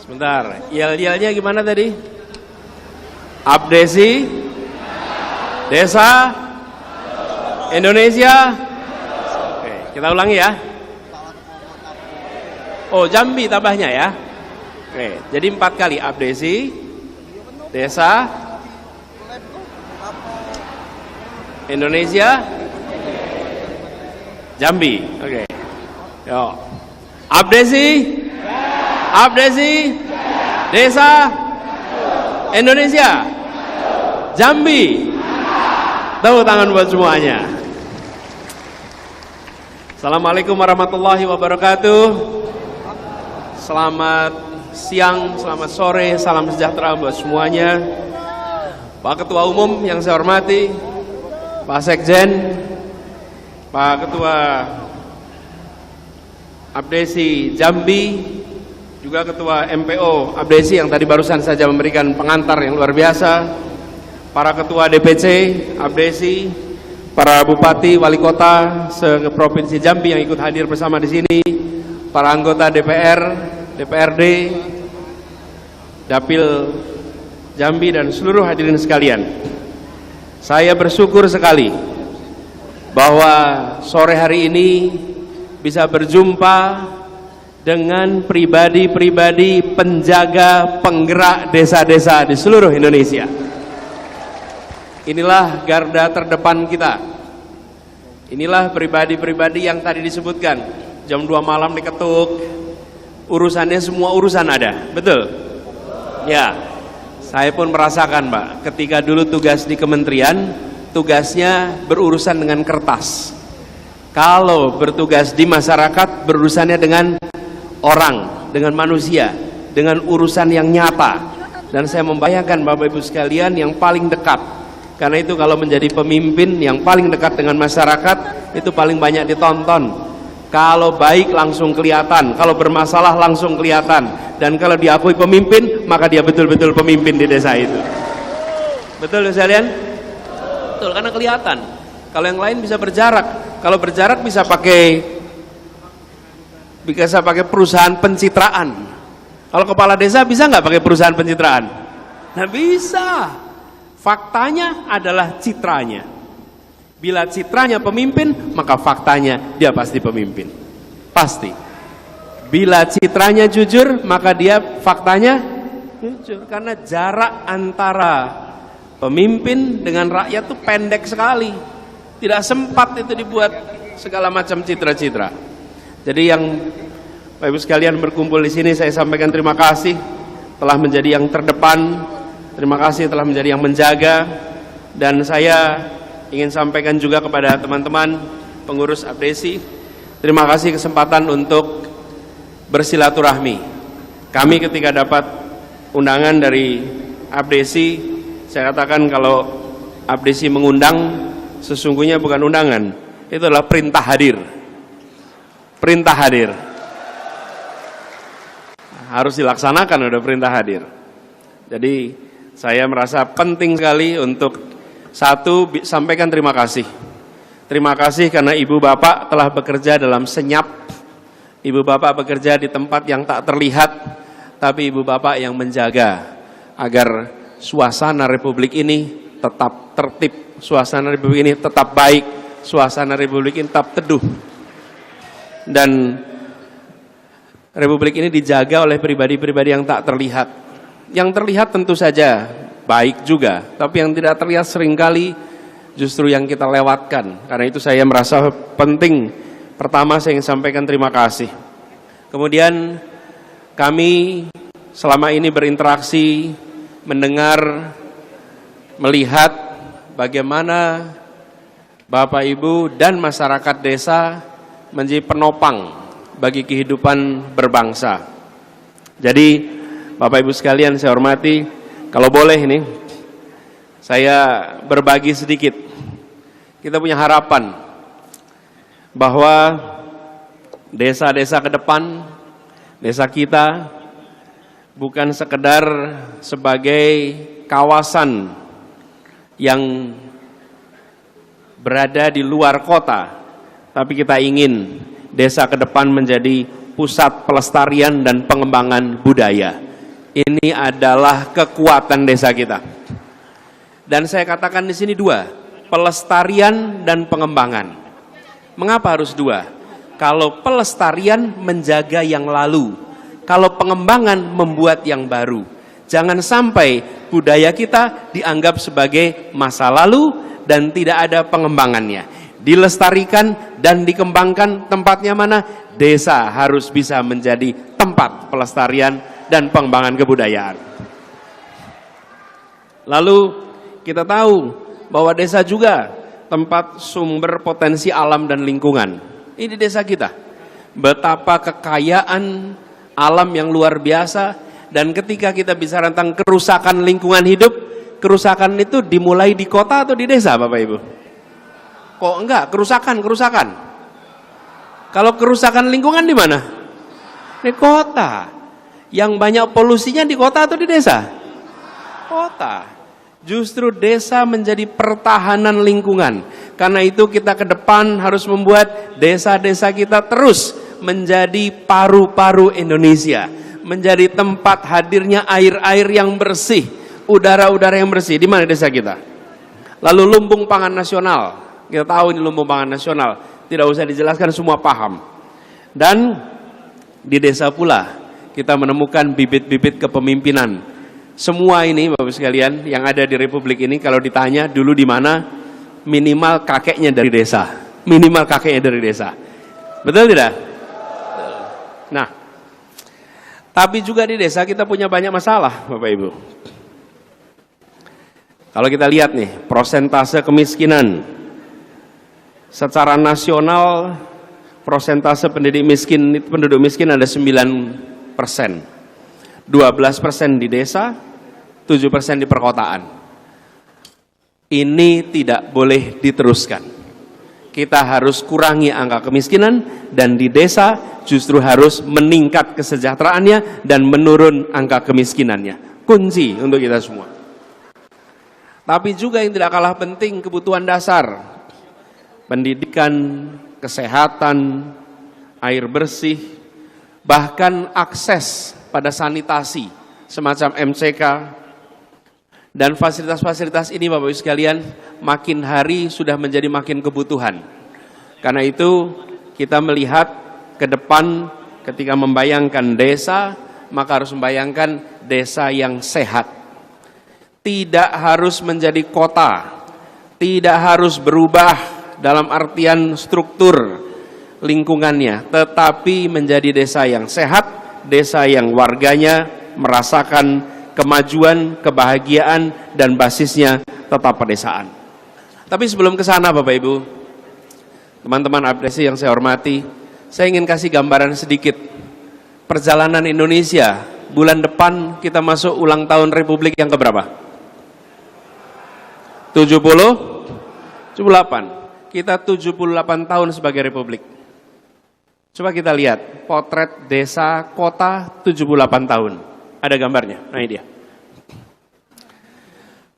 Sebentar, yel-yelnya gimana tadi? Abdesi Desa Indonesia. Oke, kita ulangi ya. Oh, Jambi tambahnya ya. Oke, jadi 4 kali. Abdesi Desa Indonesia Jambi. Oke. Yo. Abdesi Desa Indonesia Jambi. Tepuk tangan buat semuanya. Assalamualaikum warahmatullahi wabarakatuh. Selamat siang, selamat sore, salam sejahtera buat semuanya. Pak Ketua Umum yang saya hormati, Pak Sekjen, Pak Ketua Abdesi Jambi, juga Ketua MPO Abdesi yang tadi barusan saja memberikan pengantar yang luar biasa, para Ketua DPC Abdesi, para Bupati, Wali Kota se-Provinsi Jambi yang ikut hadir bersama di sini, para anggota DPR, DPRD, Dapil Jambi dan seluruh hadirin sekalian. Saya bersyukur sekali bahwa sore hari ini bisa berjumpa dengan pribadi-pribadi penjaga penggerak desa-desa di seluruh Indonesia. Inilah garda terdepan kita. Inilah pribadi-pribadi yang tadi disebutkan. Jam 2 malam diketuk, urusannya semua urusan ada, betul? Ya, saya pun merasakan Pak, ketika dulu tugas di kementerian, tugasnya berurusan dengan kertas. Kalau bertugas di masyarakat, berurusannya dengan orang, dengan manusia, dengan urusan yang nyata. Dan saya membayangkan Bapak Ibu sekalian yang paling dekat, karena itu kalau menjadi pemimpin yang paling dekat dengan masyarakat, itu paling banyak ditonton. Kalau baik langsung kelihatan, kalau bermasalah langsung kelihatan, dan kalau diakui pemimpin, maka dia betul-betul pemimpin di desa itu. Betul sekalian? Betul, karena kelihatan. Kalau yang lain bisa berjarak, kalau berjarak bisa pakai perusahaan pencitraan. Kalau kepala desa bisa nggak pakai perusahaan pencitraan? Nah bisa. Faktanya adalah citranya. Bila citranya pemimpin, maka faktanya dia pasti pemimpin. Pasti. Bila citranya jujur, maka dia faktanya jujur. Karena jarak antara pemimpin dengan rakyat itu pendek sekali. Tidak sempat itu dibuat segala macam citra-citra. Jadi yang Bapak Ibu sekalian berkumpul di sini, saya sampaikan terima kasih telah menjadi yang terdepan, terima kasih telah menjadi yang menjaga, dan saya ingin sampaikan juga kepada teman-teman pengurus Abdesi, terima kasih kesempatan untuk bersilaturahmi. Kami ketika dapat undangan dari Abdesi, saya katakan kalau Abdesi mengundang, sesungguhnya bukan undangan, itu adalah perintah hadir. Perintah hadir harus dilaksanakan, udah perintah hadir. Jadi saya merasa penting sekali untuk satu, sampaikan terima kasih. Terima kasih karena ibu bapak telah bekerja dalam senyap. Ibu bapak bekerja di tempat yang tak terlihat, tapi ibu bapak yang menjaga agar suasana Republik ini tetap tertib, suasana Republik ini tetap baik, suasana Republik ini tetap teduh. Dan Republik ini dijaga oleh pribadi-pribadi yang tak terlihat. Yang terlihat tentu saja baik juga, tapi yang tidak terlihat seringkali justru yang kita lewatkan. Karena itu saya merasa penting. Pertama saya ingin sampaikan terima kasih. Kemudian kami selama ini berinteraksi, mendengar, melihat bagaimana Bapak Ibu dan masyarakat desa menjadi penopang bagi kehidupan berbangsa. Jadi Bapak Ibu sekalian saya hormati, kalau boleh ini saya berbagi sedikit. Kita punya harapan bahwa desa-desa ke depan, desa kita bukan sekedar sebagai kawasan yang berada di luar kota, tapi kita ingin desa ke depan menjadi pusat pelestarian dan pengembangan budaya. Ini adalah kekuatan desa kita. Dan saya katakan di sini dua, pelestarian dan pengembangan. Mengapa harus dua? Kalau pelestarian menjaga yang lalu, kalau pengembangan membuat yang baru. Jangan sampai budaya kita dianggap sebagai masa lalu dan tidak ada pengembangannya. Dilestarikan dan dikembangkan, tempatnya mana? Desa harus bisa menjadi tempat pelestarian dan pengembangan kebudayaan. Lalu kita tahu bahwa desa juga tempat sumber potensi alam dan lingkungan. Ini desa kita. Betapa kekayaan alam yang luar biasa, dan ketika kita bicara tentang kerusakan lingkungan hidup, kerusakan itu dimulai di kota atau di desa, Bapak Ibu? Kok enggak? Kerusakan. Kalau kerusakan lingkungan di mana? Di kota. Yang banyak polusinya di kota atau di desa? Kota. Justru desa menjadi pertahanan lingkungan. Karena itu kita ke depan harus membuat desa-desa kita terus menjadi paru-paru Indonesia. Menjadi tempat hadirnya air-air yang bersih, udara-udara yang bersih. Di mana desa kita? Lalu lumbung pangan nasional. Kita tahu ini lumbung pangan nasional. Tidak usah dijelaskan, semua paham. Dan di desa pula kita menemukan bibit-bibit kepemimpinan. Semua ini Bapak sekalian yang ada di Republik ini, kalau ditanya dulu di mana, minimal kakeknya dari desa. Minimal kakeknya dari desa. Betul tidak? Nah, tapi juga di desa kita punya banyak masalah, Bapak Ibu. Kalau kita lihat nih, prosentase kemiskinan secara nasional, prosentase penduduk miskin ada 9%. 12% di desa, 7% di perkotaan. Ini tidak boleh diteruskan. Kita harus kurangi angka kemiskinan, dan di desa justru harus meningkat kesejahteraannya dan menurun angka kemiskinannya. Kunci untuk kita semua. Tapi juga yang tidak kalah penting, kebutuhan dasar. Pendidikan, kesehatan, air bersih, bahkan akses pada sanitasi semacam MCK dan fasilitas-fasilitas ini Bapak Ibu sekalian makin hari sudah menjadi makin kebutuhan. Karena itu kita melihat ke depan ketika membayangkan desa, maka harus membayangkan desa yang sehat. Tidak harus menjadi kota, tidak harus berubah dalam artian struktur lingkungannya, tetapi menjadi desa yang sehat, desa yang warganya merasakan kemajuan, kebahagiaan, dan basisnya tetap pedesaan. Tapi sebelum ke sana Bapak Ibu, teman-teman apresiasi yang saya hormati, saya ingin kasih gambaran sedikit perjalanan Indonesia. Bulan depan kita masuk ulang tahun Republik yang keberapa? 78. Kita 78 tahun sebagai Republik. Coba kita lihat potret desa kota 78 tahun. Ada gambarnya. Nah ini dia.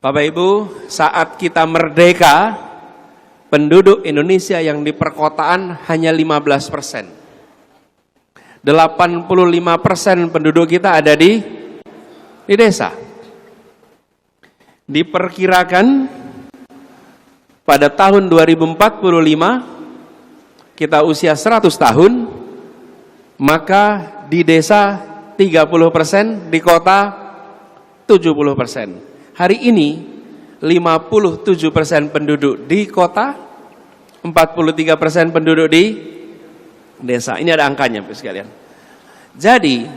Bapak Ibu, saat kita merdeka, penduduk Indonesia yang di perkotaan hanya 15%. 85% penduduk kita ada di desa. Diperkirakan pada tahun 2045 kita usia 100 tahun, maka di desa 30%, di kota 70%. Hari ini 57% penduduk di kota, 43% penduduk di desa. Ini ada angkanya Bapak sekalian. Jadi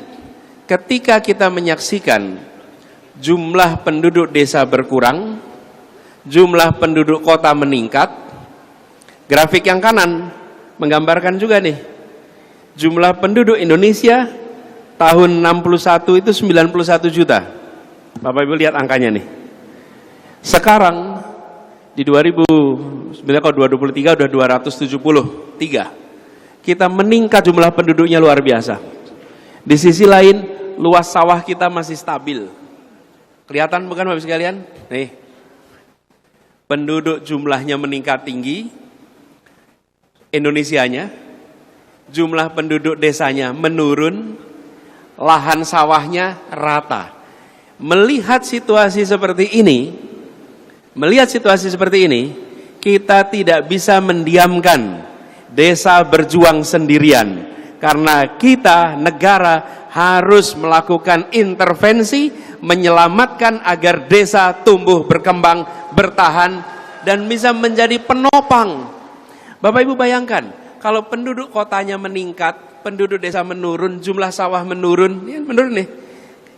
ketika kita menyaksikan jumlah penduduk desa berkurang, jumlah penduduk kota meningkat, grafik yang kanan menggambarkan juga nih, jumlah penduduk Indonesia tahun 61 itu 91 juta. Bapak Ibu lihat angkanya nih. Sekarang di 2023 udah 273. Kita meningkat jumlah penduduknya luar biasa. Di sisi lain, luas sawah kita masih stabil. Kelihatan bukan Bapak sekalian? Nih. Penduduk jumlahnya meningkat tinggi, Indonesianya, jumlah penduduk desanya menurun, lahan sawahnya rata. Melihat situasi seperti ini, kita tidak bisa mendiamkan desa berjuang sendirian. Karena kita, negara, harus melakukan intervensi, menyelamatkan agar desa tumbuh, berkembang, bertahan, dan bisa menjadi penopang. Bapak Ibu bayangkan, kalau penduduk kotanya meningkat, penduduk desa menurun, jumlah sawah menurun, ya menurun nih.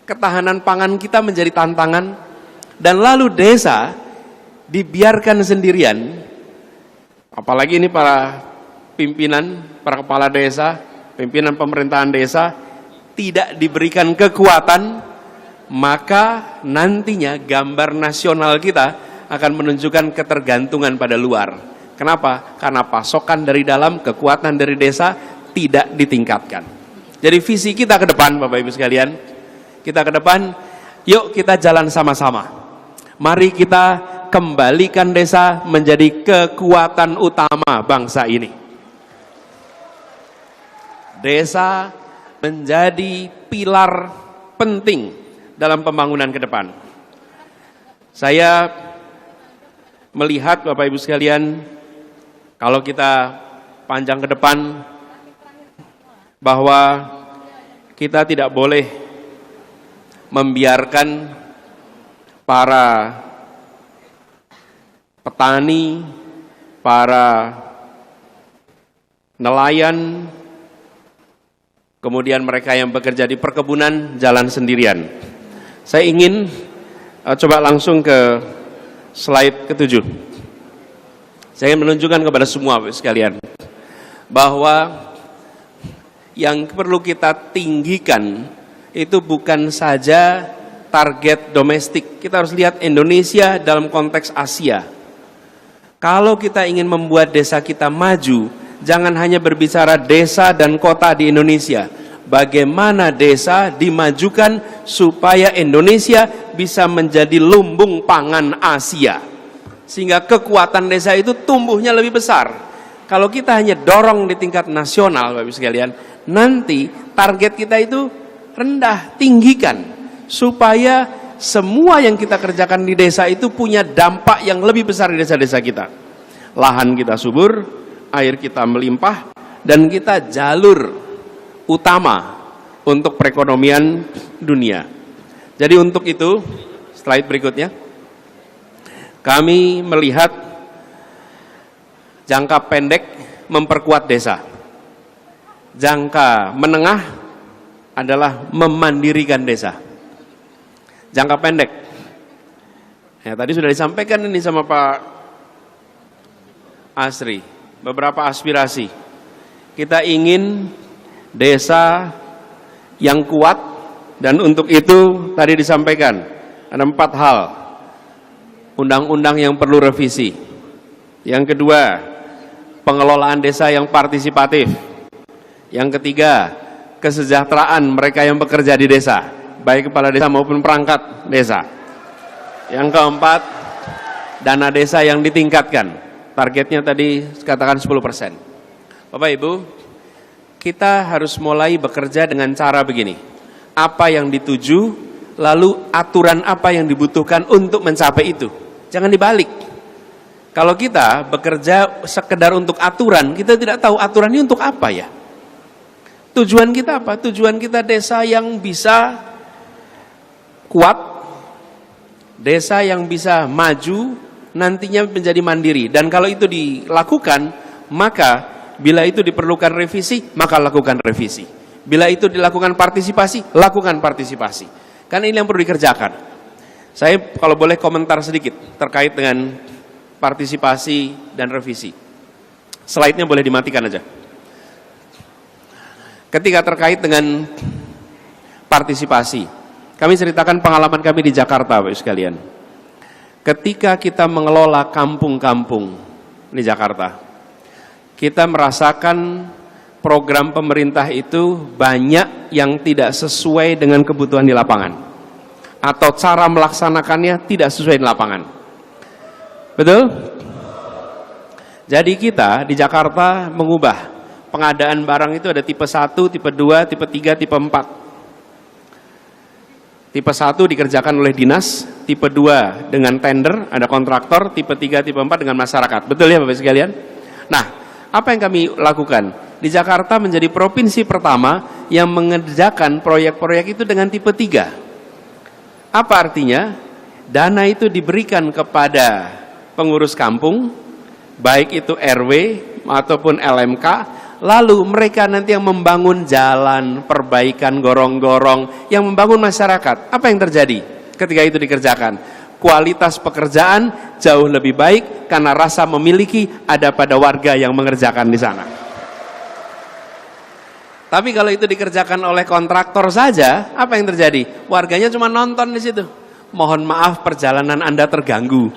Ketahanan pangan kita menjadi tantangan, dan lalu desa dibiarkan sendirian. Apalagi ini para pimpinan, para kepala desa, pimpinan pemerintahan desa tidak diberikan kekuatan, maka nantinya gambar nasional kita akan menunjukkan ketergantungan pada luar. Kenapa? Karena pasokan dari dalam, kekuatan dari desa tidak ditingkatkan. Jadi visi kita ke depan, Bapak Ibu sekalian, kita ke depan, yuk kita jalan sama-sama. Mari kita kembalikan desa menjadi kekuatan utama bangsa ini. Desa menjadi pilar penting dalam pembangunan ke depan. Saya melihat Bapak Ibu sekalian, kalau kita panjang ke depan, bahwa kita tidak boleh membiarkan para petani, para nelayan, kemudian mereka yang bekerja di perkebunan jalan sendirian. Saya ingin coba langsung ke slide ke-7. Saya ingin menunjukkan kepada semua sekalian bahwa yang perlu kita tinggikan itu bukan saja target domestik. Kita harus lihat Indonesia dalam konteks Asia. Kalau kita ingin membuat desa kita maju, jangan hanya berbicara desa dan kota di Indonesia. Bagaimana desa dimajukan supaya Indonesia bisa menjadi lumbung pangan Asia. Sehingga kekuatan desa itu tumbuhnya lebih besar. Kalau kita hanya dorong di tingkat nasional, Bapak Ibu sekalian, nanti target kita itu rendah, tinggikan. Supaya semua yang kita kerjakan di desa itu punya dampak yang lebih besar di desa-desa kita. Lahan kita subur, air kita melimpah, dan kita jalur utama untuk perekonomian dunia. Jadi untuk itu, slide berikutnya, kami melihat jangka pendek memperkuat desa. Jangka menengah adalah memandirikan desa. Jangka pendek, ya tadi sudah disampaikan ini sama Pak Asri, beberapa aspirasi. Kita ingin desa yang kuat, dan untuk itu tadi disampaikan ada 4 hal. Undang-undang yang perlu revisi. Yang kedua, pengelolaan desa yang partisipatif. Yang ketiga, kesejahteraan mereka yang bekerja di desa, baik kepala desa maupun perangkat desa. Yang keempat, dana desa yang ditingkatkan. Targetnya tadi katakan 10%. Bapak Ibu, kita harus mulai bekerja dengan cara begini. Apa yang dituju, lalu aturan apa yang dibutuhkan untuk mencapai itu. Jangan dibalik. Kalau kita bekerja sekedar untuk aturan, kita tidak tahu aturan ini untuk apa ya. Tujuan kita apa? Tujuan kita desa yang bisa kuat, desa yang bisa maju, nantinya menjadi mandiri. Dan kalau itu dilakukan, maka bila itu diperlukan revisi, maka lakukan revisi. Bila itu dilakukan partisipasi, lakukan partisipasi. Karena ini yang perlu dikerjakan. Saya kalau boleh komentar sedikit terkait dengan partisipasi dan revisi. Slide-nya boleh dimatikan aja. Ketika terkait dengan partisipasi, kami ceritakan pengalaman kami di Jakarta, Bapak sekalian. Ketika kita mengelola kampung-kampung di Jakarta, kita merasakan program pemerintah itu banyak yang tidak sesuai dengan kebutuhan di lapangan, atau cara melaksanakannya tidak sesuai di lapangan. Betul? Jadi kita di Jakarta mengubah pengadaan barang itu ada tipe 1, tipe 2, tipe 3, tipe 4. Tipe 1 dikerjakan oleh dinas, tipe 2 dengan tender, ada kontraktor, tipe 3, tipe 4 dengan masyarakat. Betul ya Bapak sekalian? Nah, apa yang kami lakukan? Di Jakarta menjadi provinsi pertama yang mengerjakan proyek-proyek itu dengan tipe 3. Apa artinya? Dana itu diberikan kepada pengurus kampung, baik itu RW ataupun LMK, lalu mereka nanti yang membangun jalan, perbaikan gorong-gorong, yang membangun masyarakat. Apa yang terjadi ketika itu dikerjakan? Kualitas pekerjaan jauh lebih baik karena rasa memiliki ada pada warga yang mengerjakan di sana. Tapi kalau itu dikerjakan oleh kontraktor saja, apa yang terjadi? Warganya cuma nonton di situ. Mohon maaf, perjalanan Anda terganggu.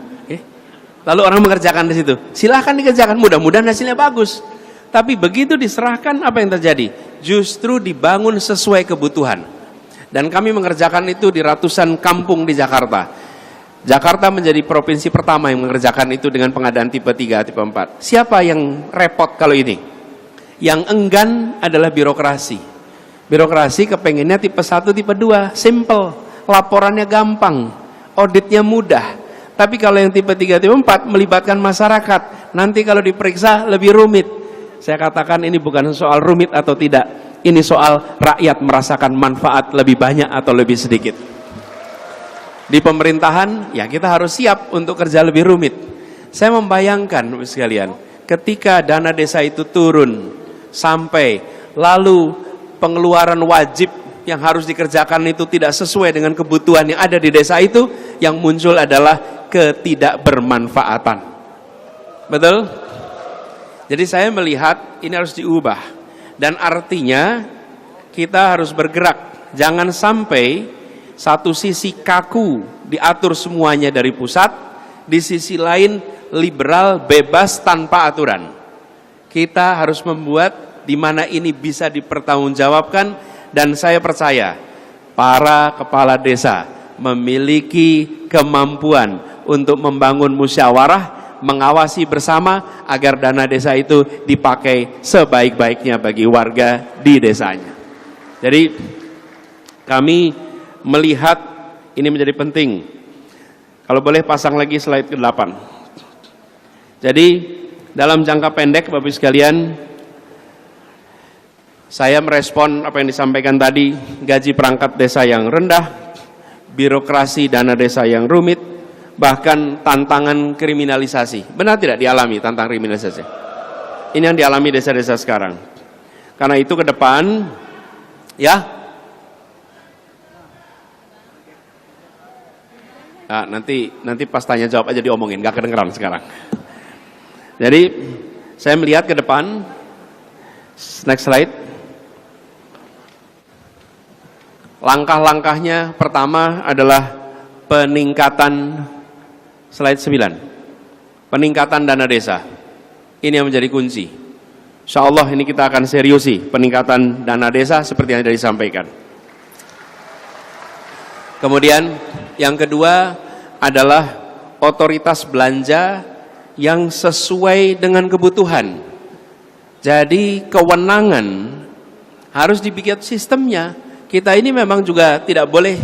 Lalu orang mengerjakan di situ. Silahkan dikerjakan, mudah-mudahan hasilnya bagus. Tapi begitu diserahkan, apa yang terjadi? Justru dibangun sesuai kebutuhan. Dan kami mengerjakan itu di ratusan kampung di Jakarta. Jakarta menjadi provinsi pertama yang mengerjakan itu dengan pengadaan tipe 3, tipe 4. Siapa yang repot kalau ini? Yang enggan adalah birokrasi. Birokrasi kepengennya tipe 1, tipe 2, simple, laporannya gampang, auditnya mudah. Tapi kalau yang tipe 3, tipe 4 melibatkan masyarakat, nanti kalau diperiksa lebih rumit. Saya katakan ini bukan soal rumit atau tidak, ini soal rakyat merasakan manfaat lebih banyak atau lebih sedikit. Di pemerintahan, ya kita harus siap untuk kerja lebih rumit. Saya membayangkan sekalian, ketika dana desa itu turun sampai lalu pengeluaran wajib yang harus dikerjakan itu tidak sesuai dengan kebutuhan yang ada di desa itu, yang muncul adalah ketidakbermanfaatan. Betul? Jadi saya melihat ini harus diubah. Dan artinya kita harus bergerak. Jangan sampai satu sisi kaku diatur semuanya dari pusat, di sisi lain liberal bebas tanpa aturan. Kita harus membuat di mana ini bisa dipertanggungjawabkan, dan saya percaya para kepala desa memiliki kemampuan untuk membangun musyawarah, mengawasi bersama agar dana desa itu dipakai sebaik-baiknya bagi warga di desanya. Jadi kami melihat ini menjadi penting. Kalau boleh pasang lagi slide ke-8. Jadi dalam jangka pendek Bapak sekalian, saya merespon apa yang disampaikan tadi, gaji perangkat desa yang rendah, birokrasi dana desa yang rumit, bahkan tantangan kriminalisasi. Benar tidak dialami tantangan kriminalisasi? Ini yang dialami desa-desa sekarang. Karena itu ke depan, ya, nah, nanti pas tanya jawab aja diomongin, gak kedengeran sekarang. Jadi saya melihat ke depan, next slide. Langkah-langkahnya pertama adalah peningkatan, slide 9, peningkatan dana desa. Ini yang menjadi kunci. Insya Allah ini kita akan seriusi peningkatan dana desa seperti yang sudah disampaikan. Kemudian yang kedua adalah otoritas belanja yang sesuai dengan kebutuhan. Jadi kewenangan harus dibikin sistemnya. Kita ini memang juga tidak boleh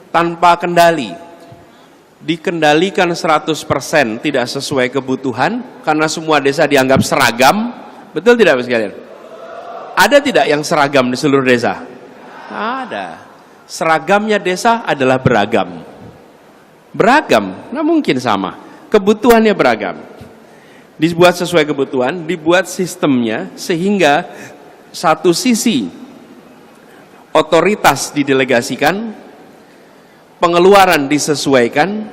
tanpa kendali. Dikendalikan 100% tidak sesuai kebutuhan karena semua desa dianggap seragam. Betul tidak Bapak sekalian? Ada tidak yang seragam di seluruh desa? Ada. Seragamnya desa adalah beragam. Beragam, nah mungkin sama. Kebutuhannya beragam. Dibuat sesuai kebutuhan, dibuat sistemnya sehingga satu sisi otoritas didelegasikan, pengeluaran disesuaikan,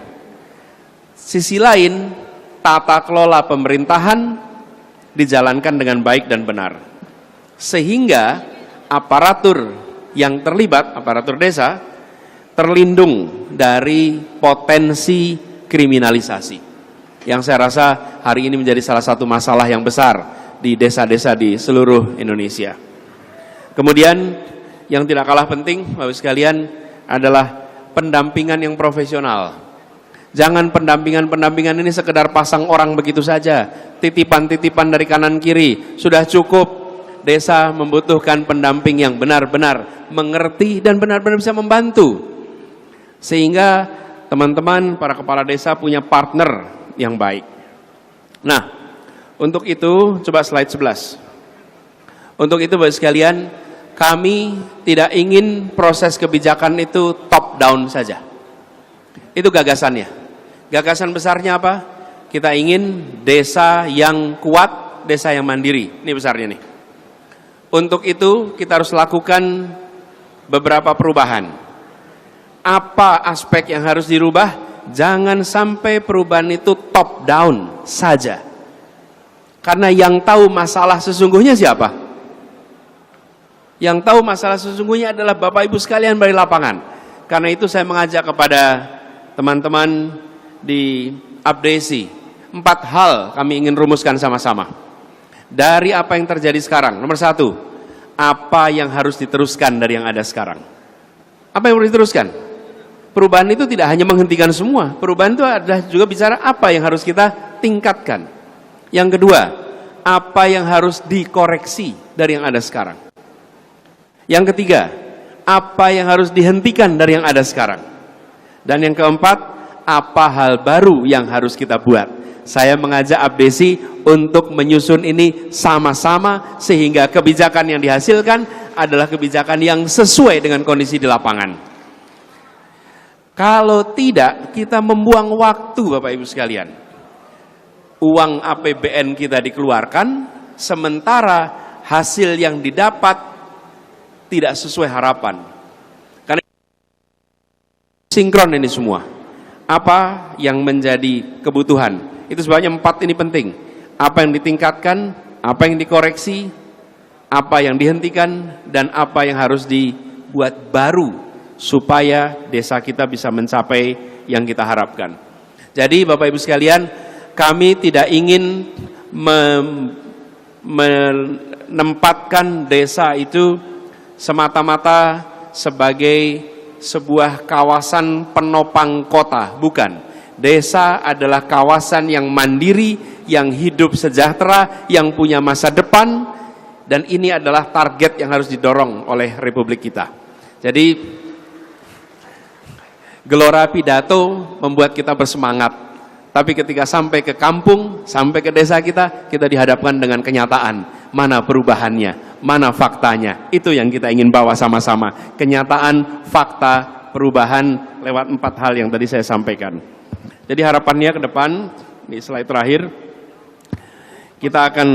sisi lain tata kelola pemerintahan dijalankan dengan baik dan benar. Sehingga aparatur yang terlibat, aparatur desa, terlindung dari potensi kriminalisasi. Yang saya rasa hari ini menjadi salah satu masalah yang besar di desa-desa di seluruh Indonesia. Kemudian yang tidak kalah penting Bapak sekalian adalah pendampingan yang profesional. Jangan pendampingan ini sekedar pasang orang begitu saja, titipan-titipan dari kanan kiri, sudah cukup. Desa membutuhkan pendamping yang benar-benar mengerti dan benar-benar bisa membantu. Sehingga teman-teman para kepala desa punya partner yang baik. Nah, untuk itu coba slide 11. Untuk itu Bapak sekalian, kami tidak ingin proses kebijakan itu top down saja. Itu gagasannya. Gagasan besarnya apa? Kita ingin desa yang kuat, desa yang mandiri. Ini besarnya nih. Untuk itu kita harus lakukan beberapa perubahan. Apa aspek yang harus dirubah? Jangan sampai perubahan itu top down saja. Karena yang tahu masalah sesungguhnya siapa? Yang tahu masalah sesungguhnya adalah Bapak Ibu sekalian dari lapangan. Karena itu saya mengajak kepada teman-teman di Abdesi, 4 hal kami ingin rumuskan sama-sama. Dari apa yang terjadi sekarang. Nomor 1, apa yang harus diteruskan dari yang ada sekarang? Apa yang harus diteruskan? Perubahan itu tidak hanya menghentikan semua. Perubahan itu adalah juga bicara apa yang harus kita tingkatkan. Yang kedua, apa yang harus dikoreksi dari yang ada sekarang. Yang ketiga, apa yang harus dihentikan dari yang ada sekarang. Dan yang keempat, apa hal baru yang harus kita buat. Saya mengajak Abdesi untuk menyusun ini sama-sama sehingga kebijakan yang dihasilkan adalah kebijakan yang sesuai dengan kondisi di lapangan. Kalau tidak, kita membuang waktu Bapak Ibu sekalian. Uang APBN kita dikeluarkan, sementara hasil yang didapat tidak sesuai harapan. Karena sinkron ini semua. Apa yang menjadi kebutuhan? Itu sebabnya 4 ini penting. Apa yang ditingkatkan, apa yang dikoreksi, apa yang dihentikan, dan apa yang harus dibuat baru supaya desa kita bisa mencapai yang kita harapkan. Jadi Bapak Ibu sekalian, kami tidak ingin menempatkan desa itu semata-mata sebagai sebuah kawasan penopang kota, bukan. Desa adalah kawasan yang mandiri, yang hidup sejahtera, yang punya masa depan, dan ini adalah target yang harus didorong oleh Republik kita. Jadi gelora pidato membuat kita bersemangat, tapi ketika sampai ke kampung, sampai ke desa kita dihadapkan dengan kenyataan. Mana perubahannya, mana faktanya, itu yang kita ingin bawa sama-sama. Kenyataan, fakta, perubahan lewat 4 hal yang tadi saya sampaikan. Jadi harapannya ke depan, di slide terakhir, kita akan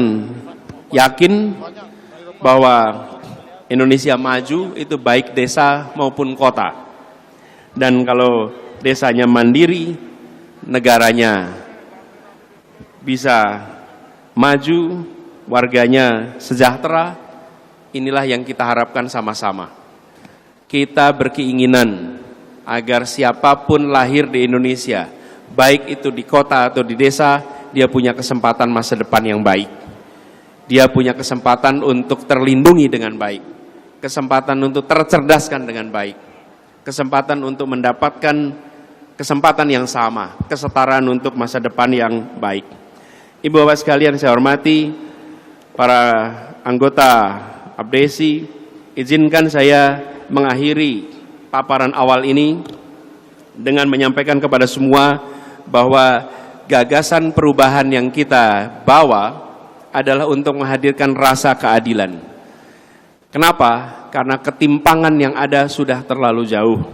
yakin bahwa Indonesia maju itu baik desa maupun kota. Dan kalau desanya mandiri, negaranya bisa maju, warganya sejahtera. Inilah yang kita harapkan sama-sama. Kita berkeinginan agar siapapun lahir di Indonesia, baik itu di kota atau di desa, dia punya kesempatan masa depan yang baik. Dia punya kesempatan untuk terlindungi dengan baik, kesempatan untuk tercerdaskan dengan baik, kesempatan untuk mendapatkan kesempatan yang sama, kesetaraan untuk masa depan yang baik. Ibu bapak sekalian saya hormati, para anggota Abdesi, izinkan saya mengakhiri paparan awal ini dengan menyampaikan kepada semua bahwa gagasan perubahan yang kita bawa adalah untuk menghadirkan rasa keadilan. Kenapa? Karena ketimpangan yang ada sudah terlalu jauh.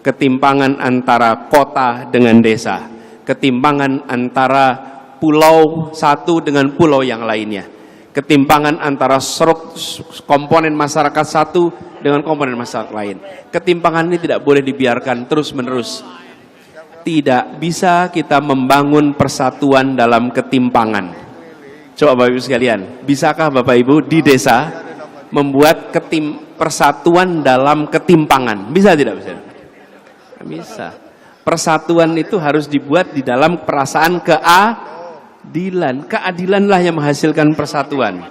Ketimpangan antara kota dengan desa, ketimpangan antara pulau satu dengan pulau yang lainnya, ketimpangan antara komponen masyarakat satu dengan komponen masyarakat lain. Ketimpangan ini tidak boleh dibiarkan terus-menerus. Tidak bisa kita membangun persatuan dalam ketimpangan. Coba Bapak Ibu sekalian, bisakah Bapak Ibu di desa membuat persatuan dalam ketimpangan? Bisa tidak? Bisa. Persatuan itu harus dibuat di dalam perasaan keadilan. Keadilanlah yang menghasilkan persatuan.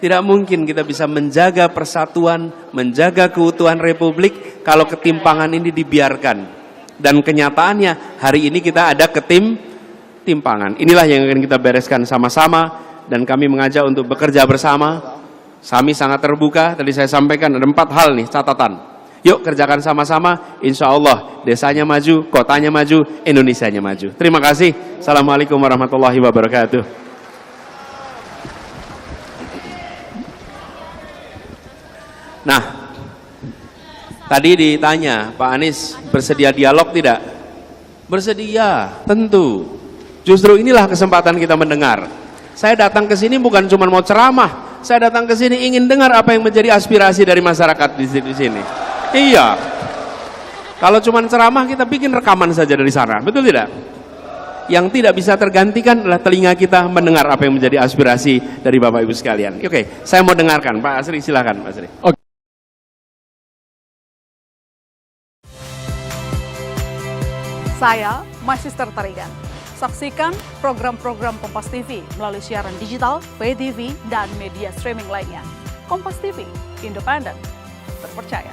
Tidak mungkin kita bisa menjaga persatuan, menjaga keutuhan Republik kalau ketimpangan ini dibiarkan. Dan kenyataannya hari ini kita ada ketimpangan. Inilah yang akan kita bereskan sama-sama, dan kami mengajak untuk bekerja bersama. Kami sangat terbuka. Tadi saya sampaikan ada 4 hal nih catatan. Yuk kerjakan sama-sama, insya Allah desanya maju, kotanya maju, Indonesianya maju. Terima kasih. Assalamualaikum warahmatullahi wabarakatuh. Nah, tadi ditanya, Pak Anies bersedia dialog tidak? Bersedia, tentu. Justru inilah kesempatan kita mendengar. Saya datang ke sini bukan cuma mau ceramah, saya datang ke sini ingin dengar apa yang menjadi aspirasi dari masyarakat di sini. Iya. Kalau cuma ceramah kita bikin rekaman saja dari sana, betul tidak? Yang tidak bisa tergantikan adalah telinga kita mendengar apa yang menjadi aspirasi dari Bapak Ibu sekalian. Oke, saya mau dengarkan. Pak Asri, silakan Pak Asri. Oke. Saya Magister Tarigan. Saksikan program-program Kompas TV melalui siaran digital, pay TV, dan media streaming lainnya. Kompas TV, independen, terpercaya.